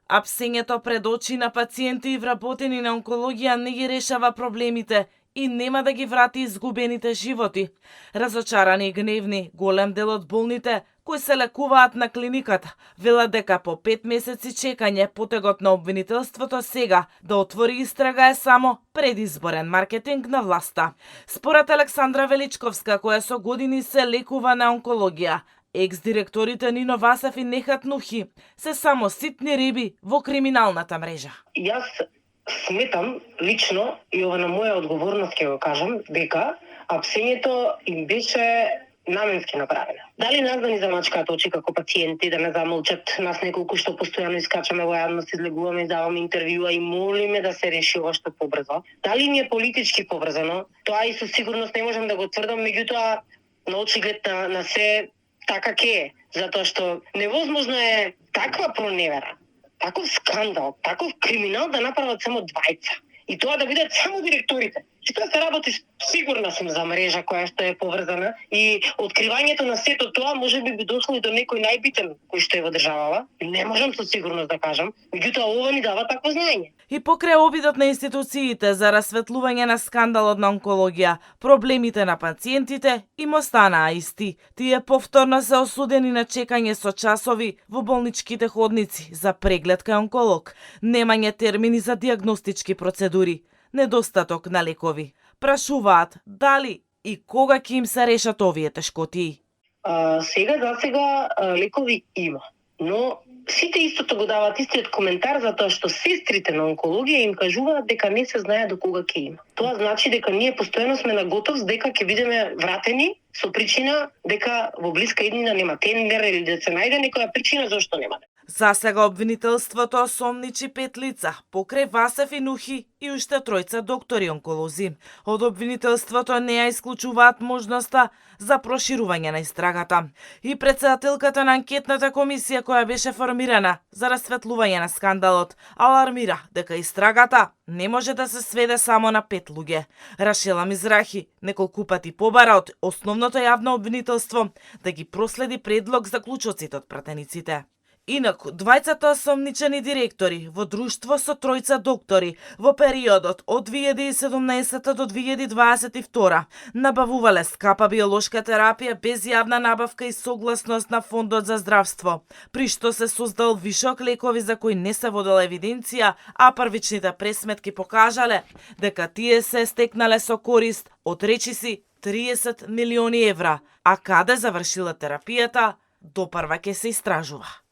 а псењето пред очи на пациенти и вработени на онкологија не ги решава проблемите и нема да ги врати изгубените животи. Разочарани и гневни, голем дел од болните кои се лекуваат на клиниката велат дека по 5 месеци чекање потегот на обвинителството сега да отвори истрага е само предизборен маркетинг на власта. Според Александра Величковска, која со години се лекува на онкологија, екс-директорите Нино Васев и Нехат Нухи се само ситни риби во криминалната мрежа. Јас сметам лично, и ова на моја одговорност ќе го кажам, дека апсењето им беше наменски направено. Дали нас да ни замачкаат очи како пациенти, да не замолчат нас неколку што постојано искачаме во јавност, излегуваме, издаваме интервјуа и молиме да се реши ова што побрзо. Дали ни е политички поврзано? Тоа и со сигурност не можам да го тврдам, меѓутоа на очиглед на се така ке е, затоа што невозможно е таква проневера, таков скандал, таков криминал да направат само двајца. И тоа да бидат само директорите. И тоа се работи, сигурна сум, за мрежа која што е поврзана, и откривањето на сето тоа можеби би дошло и до некој најбитен кој што е во државава. Не можам со сигурност да кажам, меѓутоа ова ни дава такво знаење. И покрај обидот на институциите за расветлување на скандалот на онкологија, проблемите на пациентите им останаа исти. Тие повторно се осудени на чекање со часови во болничките ходници за преглед кај онколог, немање термини за диагностички процедури, недостаток на лекови. Прашуваат дали и кога ќе им се решат овие тешкотии. За сега лекови има, но сите истото го дават истиот коментар, затоа што сестрите на онкологија им кажуваат дека не се знае до кога ќе има. Тоа значи дека ние постојано сме на готов дека ќе бидеме вратени со причина дека во блиска иднина нема тендер или да се најде некоја причина зашто нема. За сега обвинителството осомничи 5 лица, покрај Васев и Нухи и уште 3 доктори онколози. Од обвинителството не ја исклучуваат можноста за проширување на истрагата. И претседателката на анкетната комисија која беше формирана за расветлување на скандалот, алармира дека истрагата не може да се сведе само на 5 луѓе. Рашела Мизрахи неколку пати побара од основното јавно обвинителство да ги проследи предлог за клучоците од пратениците. Инаку, двајцата осомничени директори во друштво со 3 доктори во периодот од 2017 до 2022 набавувале скапа биолошка терапија без јавна набавка и согласност на Фондот за здравство, при што се создал вишок лекови за кои не се водела евиденција, а првичните пресметки покажале дека тие се стекнале со корист од речиси 30 милиони евра, а каде завршила терапијата, допарва ќе се истражува.